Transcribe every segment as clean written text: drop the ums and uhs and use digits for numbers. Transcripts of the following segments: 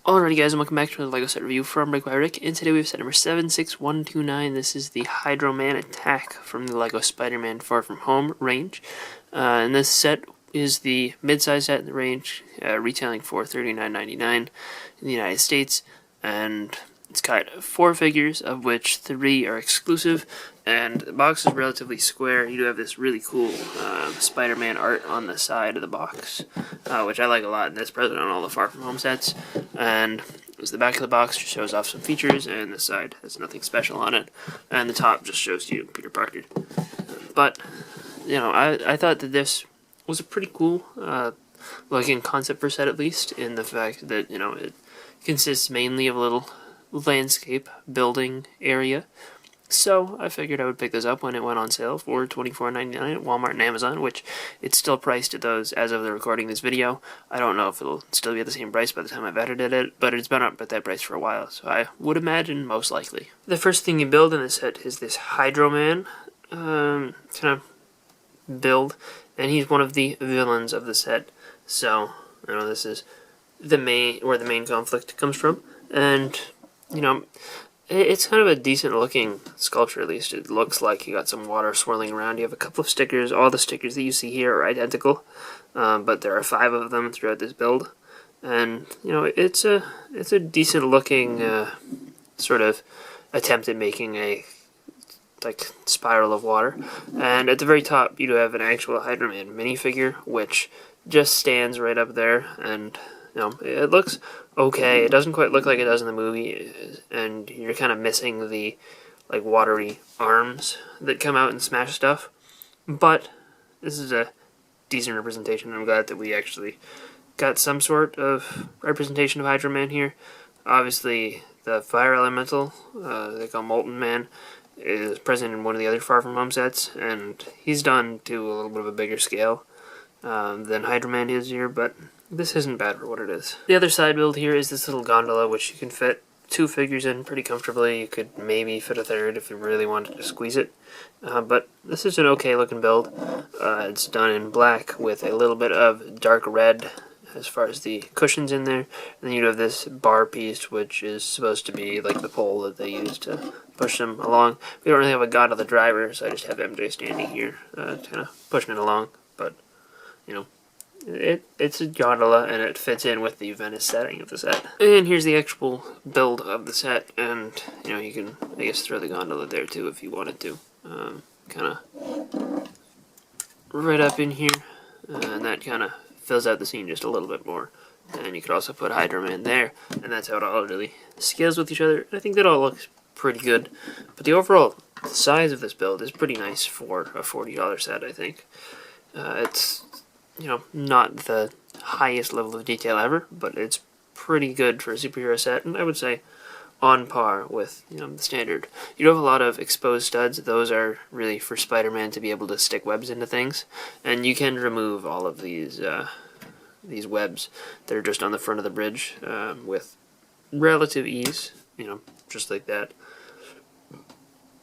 Alrighty guys, and welcome back to another LEGO set review from BrickByBrick, and today we have set number 76129. This is the Hydra Man attack from the LEGO Spider-Man Far From Home range. And this set is the mid-size set in the range, retailing for $39.99 in the United States, and it's got 4 figures, of which 3 are exclusive, and the box is relatively square. You do have this really cool Spider-Man art on the side of the box, which I like a lot, and that's present on all the Far From Home sets. And the back of the box just shows off some features, and the side has nothing special on it, and the top just shows you Peter Parker. But, you know, I thought that this was a pretty cool looking concept for set, at least, in the fact that, you know, it consists mainly of a little landscape building area. So I figured I would pick this up when it went on sale for $24.99 at Walmart and Amazon, which it's still priced at those as of the recording this video. I don't know if it'll still be at the same price by the time I've edited it, but it's been up at that price for a while, so I would imagine most likely. The first thing you build in this set is this Hydra Man kind of build, and he's one of the villains of the set. So, you know, this is where the main conflict comes from, and, you know, it's kind of a decent looking sculpture, at least. It looks like you got some water swirling around. You have a couple of stickers. All the stickers that you see here are identical, but there are 5 of them throughout this build. And, you know, it's a decent looking sort of attempt at making a spiral of water. And at the very top, you do have an actual Hydra Man minifigure, which just stands right up there, and you know, it looks okay. It doesn't quite look like it does in the movie, and you're kind of missing the like watery arms that come out and smash stuff. But this is a decent representation. I'm glad that we actually got some sort of representation of Hydra Man here. Obviously, the fire elemental, they call Molten Man, is present in one of the other Far From Home sets, and he's done to a little bit of a bigger scale than Hydra Man is here, but this isn't bad for what it is. The other side build here is this little gondola, which you can fit 2 figures in pretty comfortably. You could maybe fit a third if you really wanted to squeeze it. But this is an okay looking build. It's done in black with a little bit of dark red as far as the cushions in there. And then you have this bar piece, which is supposed to be like the pole that they use to push them along. We don't really have a god of the driver, so I just have MJ standing here kind of pushing it along. But, you know, it's a gondola, and it fits in with the Venice setting of the set. And here's the actual build of the set, and, you know, you can, I guess, throw the gondola there too if you wanted to. Kind of right up in here, and that kind of fills out the scene just a little bit more. And you could also put Hydra Man there, and that's how it all really scales with each other. I think that all looks pretty good, but the overall size of this build is pretty nice for a $40 set, I think. It's, you know, not the highest level of detail ever, but it's pretty good for a superhero set, and I would say on par with, you know, the standard. You do have a lot of exposed studs. Those are really for Spider-Man to be able to stick webs into things, and you can remove all of these webs that are just on the front of the bridge with relative ease, you know, just like that.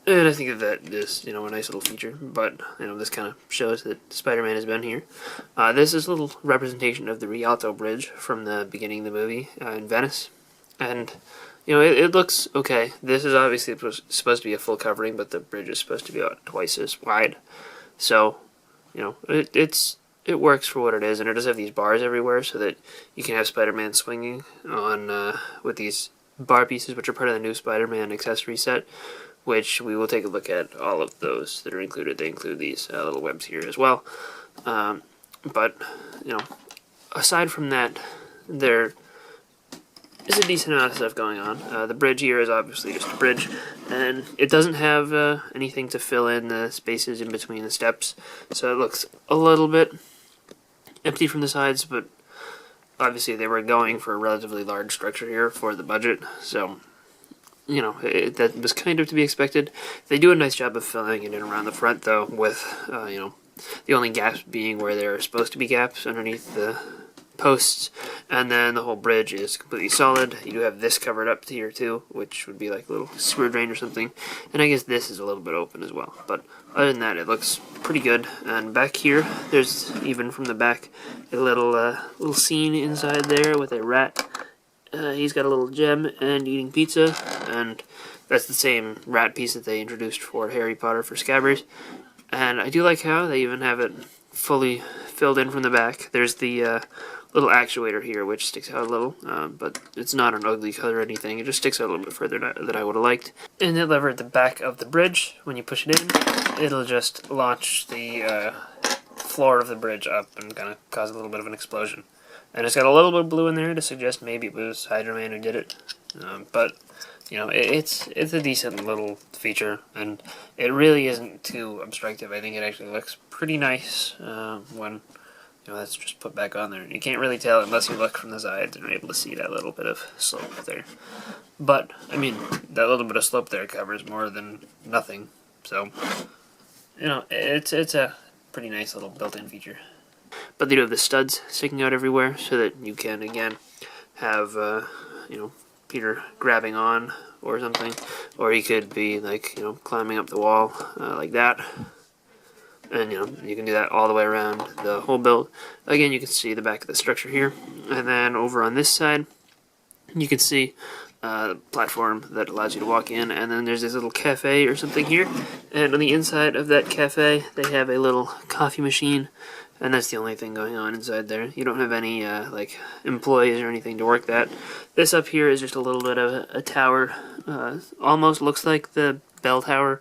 And I think that is, you know, a nice little feature, but, you know, this kind of shows that Spider-Man has been here. This is a little representation of the Rialto Bridge from the beginning of the movie in Venice, and, you know, it looks okay. This is obviously supposed to be a full covering, but the bridge is supposed to be about twice as wide, so, you know, it works for what it is, and it does have these bars everywhere so that you can have Spider-Man swinging on with these bar pieces, which are part of the new Spider-Man accessory set, which we will take a look at all of those that are included. They include these little webs here as well. But, you know, aside from that, there is a decent amount of stuff going on. The bridge here is obviously just a bridge, and it doesn't have anything to fill in the spaces in between the steps, so it looks a little bit empty from the sides, but obviously they were going for a relatively large structure here for the budget, so, you know, that was kind of to be expected. They do a nice job of filling it in around the front, though, with, you know, the only gaps being where there are supposed to be gaps underneath the posts, and then the whole bridge is completely solid. You do have this covered up here, too, which would be like a little sewer drain or something, and I guess this is a little bit open as well, but other than that, it looks pretty good. And back here, there's, even from the back, a little scene inside there with a rat he's got a little gem and eating pizza, and that's the same rat piece that they introduced for Harry Potter for Scabbers. And I do like how they even have it fully filled in from the back. There's the little actuator here, which sticks out a little, but it's not an ugly color or anything. It just sticks out a little bit further than I would have liked. And the lever at the back of the bridge, when you push it in, it'll just launch the floor of the bridge up and kind of cause a little bit of an explosion. And it's got a little bit of blue in there to suggest maybe it was Hydra Man who did it. But, you know, it's a decent little feature, and it really isn't too obstructive. I think it actually looks pretty nice when, you know, that's just put back on there. You can't really tell unless you look from the sides and are able to see that little bit of slope there. But, I mean, that little bit of slope there covers more than nothing. So, you know, it's a pretty nice little built-in feature. But they do have the studs sticking out everywhere so that you can, again, have, you know, Peter grabbing on or something. Or he could be, like, you know, climbing up the wall like that. And, you know, you can do that all the way around the whole build. Again, you can see the back of the structure here. And then over on this side, you can see a platform that allows you to walk in. And then there's this little cafe or something here. And on the inside of that cafe, they have a little coffee machine. And that's the only thing going on inside there. You don't have any, like, employees or anything to work that. This up here is just a little bit of a tower. Almost looks like the bell tower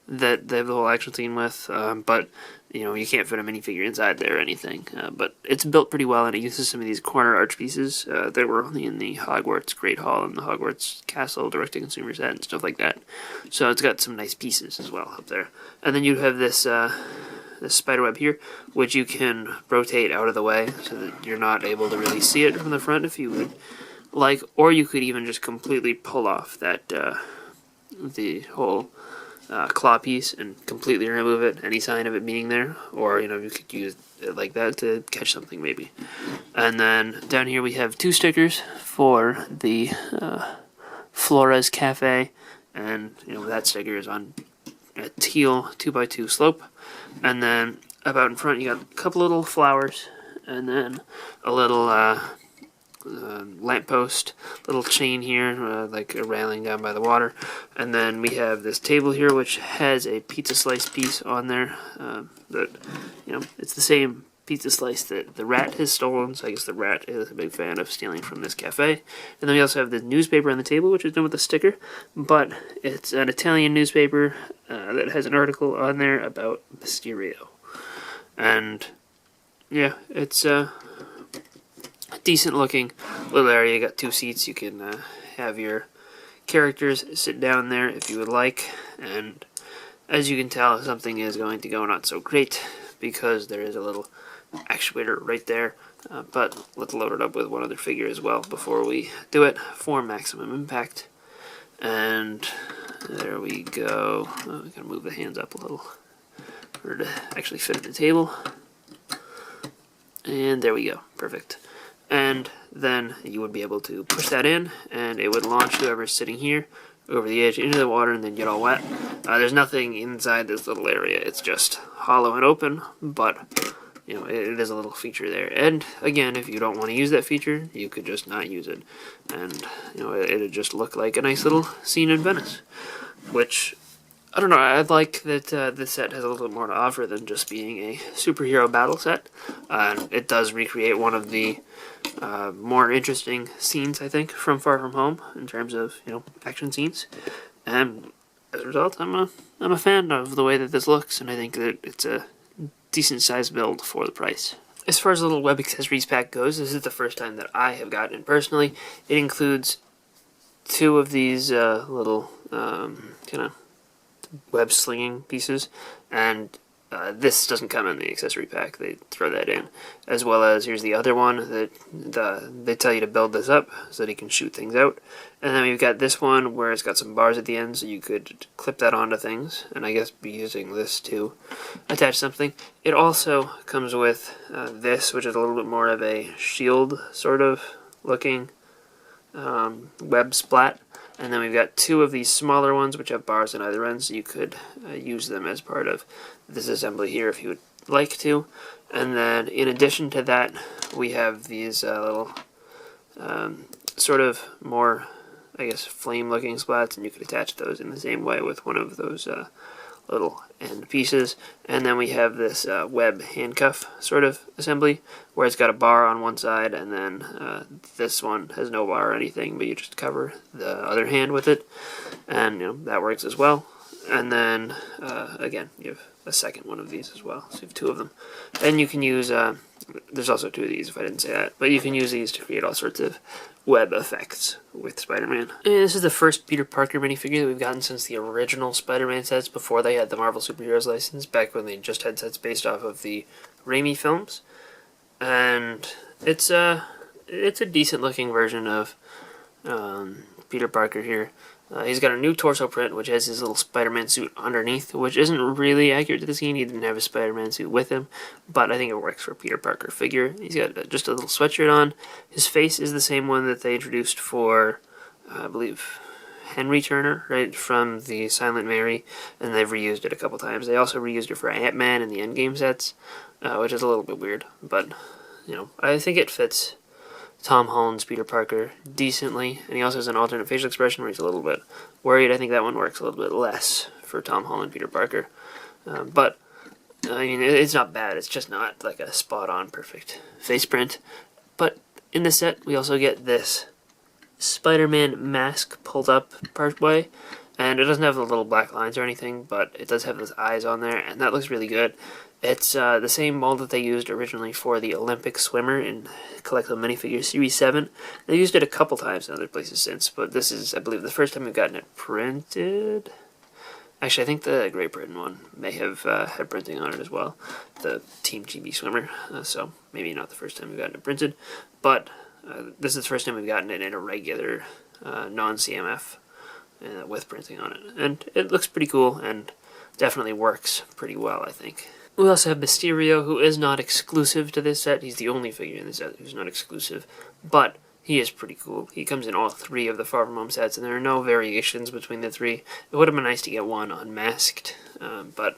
that they have the whole action scene with. But, you know, you can't fit a minifigure inside there or anything. But it's built pretty well, and it uses some of these corner arch pieces that were only in the Hogwarts Great Hall and the Hogwarts Castle direct-to-consumer set and stuff like that. So it's got some nice pieces as well up there. And then you have this spider web here, which you can rotate out of the way so that you're not able to really see it from the front if you would like, or you could even just completely pull off that the whole claw piece and completely remove it, any sign of it being there, or, you know, you could use it like that to catch something maybe. And then down here we have two stickers for the Flores Cafe, and, you know, that sticker is on a teal 2x2 slope. And then about in front you got a couple little flowers, and then a little lamppost, little chain here, like a railing down by the water. And then we have this table here which has a pizza slice piece on there that, you know, it's the same pizza slice that the rat has stolen, so I guess the rat is a big fan of stealing from this cafe. And then we also have the newspaper on the table, which is done with a sticker, but it's an Italian newspaper that has an article on there about Mysterio. And yeah, it's a decent looking little area. You got two seats. You can have your characters sit down there if you would like, and as you can tell, something is going to go not so great because there is a little actuator right there, but let's load it up with one other figure as well before we do it for maximum impact. And there we go. Oh, we gotta move the hands up a little in order to actually fit at the table. And there we go, perfect. And then you would be able to push that in, and it would launch whoever's sitting here over the edge into the water and then get all wet. There's nothing inside this little area, it's just hollow and open, but, you know, it is a little feature there. And again, if you don't want to use that feature, you could just not use it, and, you know, it'd just look like a nice little scene in Venice, which, I don't know, I like that this set has a little bit more to offer than just being a superhero battle set. It does recreate one of the more interesting scenes, I think, from Far From Home in terms of, you know, action scenes. And as a result, I'm a fan of the way that this looks, and I think that it's a decent sized build for the price. As far as the little web accessories pack goes, this is the first time that I have gotten it personally. It includes two of these little kind of web slinging pieces, and this doesn't come in the accessory pack, they throw that in, as well as here's the other one that they tell you to build this up so that he can shoot things out. And then we've got this one where it's got some bars at the end, so you could clip that onto things, and I guess be using this to attach something. It also comes with this, which is a little bit more of a shield sort of looking web splat. And then we've got two of these smaller ones which have bars on either end, so you could use them as part of this assembly here if you would like to. And then in addition to that, we have these little sort of more, I guess, flame-looking splats, and you could attach those in the same way with one of those little end pieces. And then we have this web handcuff sort of assembly, where it's got a bar on one side, and then this one has no bar or anything, but you just cover the other hand with it, and that works as well. And then again, you have a second one of these as well, so you have two of them. And you can use there's also two of these, if I didn't say that, but you can use these to create all sorts of web effects with Spider-Man. And this is the first Peter Parker minifigure that we've gotten since the original Spider-Man sets, before they had the Marvel Superheroes license, back when they just had sets based off of the Raimi films. And it's a decent looking version of Peter Parker here. He's got a new torso print, which has his little Spider-Man suit underneath, which isn't really accurate to the scene. He didn't have his Spider-Man suit with him, but I think it works for a Peter Parker figure. He's got just a little sweatshirt on. His face is the same one that they introduced for, I believe, Henry Turner, right, from the Silent Mary, and they've reused it a couple times. They also reused it for Ant-Man in the Endgame sets, which is a little bit weird, but, I think it fits Tom Holland's Peter Parker decently, and he also has an alternate facial expression where he's a little bit worried. I think that one works a little bit less for Tom Holland Peter Parker, but I mean, it's not bad. It's just not like a spot-on perfect face print. But in the set, we also get this Spider-Man mask pulled up partway, and it doesn't have the little black lines or anything, but it does have those eyes on there, and that looks really good. It's the same mold that they used originally for the Olympic swimmer in Collectible Minifigures Series 7. They used it a couple times in other places since, but this is, I believe, the first time we've gotten it printed. Actually, I think the Great Britain one may have had printing on it as well, the Team GB swimmer, so maybe not the first time we've gotten it printed, but this is the first time we've gotten it in a regular non-CMF with printing on it, and it looks pretty cool and definitely works pretty well, I think. We also have Mysterio, who is not exclusive to this set. He's the only figure in this set who's not exclusive, but he is pretty cool. He comes in all three of the Far From Home sets, and there are no variations between the three. It would have been nice to get one unmasked, but,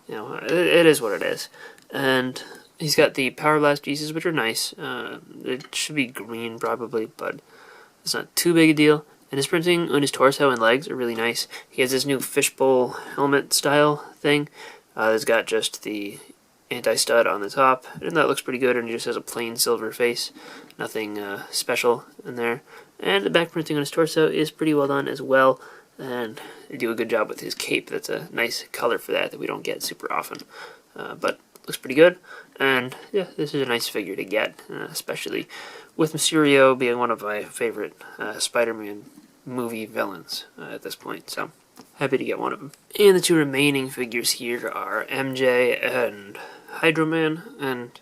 it is what it is. And he's got the Power Blast pieces, which are nice. It should be green, probably, but it's not too big a deal. And his printing on his torso and legs are really nice. He has this new fishbowl helmet style thing. It's got just the anti-stud on the top, and that looks pretty good, and he just has a plain silver face. Nothing special in there. And the back printing on his torso is pretty well done as well, and they do a good job with his cape. That's a nice color for that we don't get super often. But looks pretty good, and yeah, this is a nice figure to get, especially with Mysterio being one of my favorite Spider-Man movie villains at this point, so happy to get one of them. And the two remaining figures here are MJ and Hydra Man, and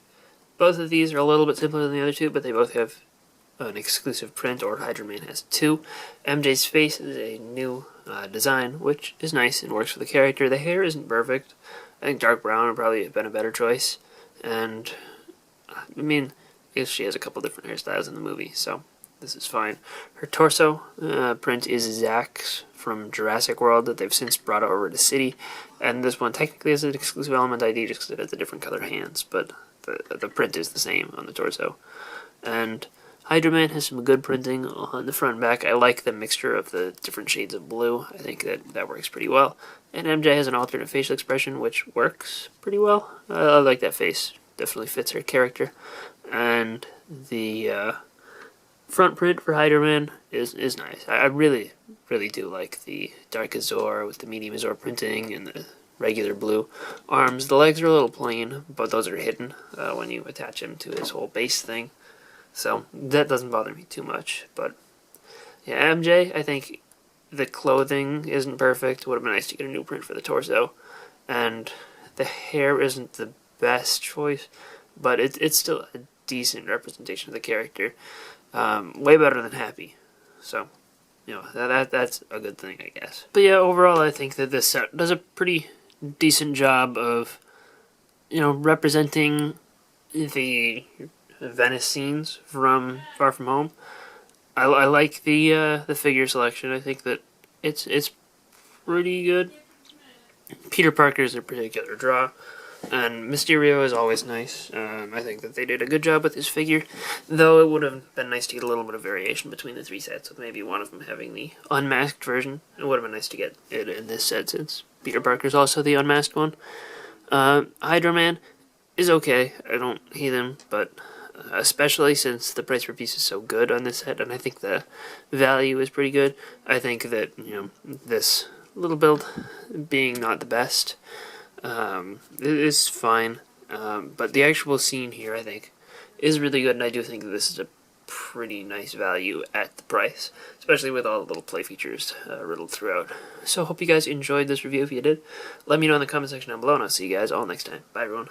both of these are a little bit simpler than the other two, but they both have an exclusive print, or Hydra Man has two. MJ's face is a new design, which is nice and works for the character. The hair isn't perfect. I think dark brown would probably have been a better choice, and I mean, I guess she has a couple different hairstyles in the movie, so this is fine. Her torso print is Zach's from Jurassic World that they've since brought over to City, and this one technically has an exclusive element ID just because it has the different color hands, but the print is the same on the torso. And Hydra Man has some good printing on the front and back. I like the mixture of the different shades of blue. I think that works pretty well. And MJ has an alternate facial expression, which works pretty well. I like that face. Definitely fits her character. And the front print for Hydra Man is nice. I really do like the Dark Azure with the medium Azure printing and the regular blue arms. The legs are a little plain, but those are hidden when you attach him to his whole base thing. So that doesn't bother me too much. But yeah, MJ, I think the clothing isn't perfect. It would have been nice to get a new print for the torso. And the hair isn't the best choice, but it's still a decent representation of the character. Way better than Happy. So, that's a good thing, I guess. But yeah, overall, I think that this set does a pretty decent job of, representing the Venice scenes from Far From Home. I like the figure selection. I think that it's pretty good. Peter Parker is a particular draw. And Mysterio is always nice. I think that they did a good job with his figure, though it would have been nice to get a little bit of variation between the three sets, with maybe one of them having the unmasked version. It would have been nice to get it in this set, since Peter Parker's also the unmasked one. Hydra Man is okay. I don't hate him, but especially since the price per piece is so good on this set, and I think the value is pretty good. I think that, this little build being not the best, it is fine, but the actual scene here, I think, is really good, and I do think that this is a pretty nice value at the price, especially with all the little play features riddled throughout. So I hope you guys enjoyed this review. If you did, let me know in the comment section down below, and I'll see you guys all next time. Bye, everyone.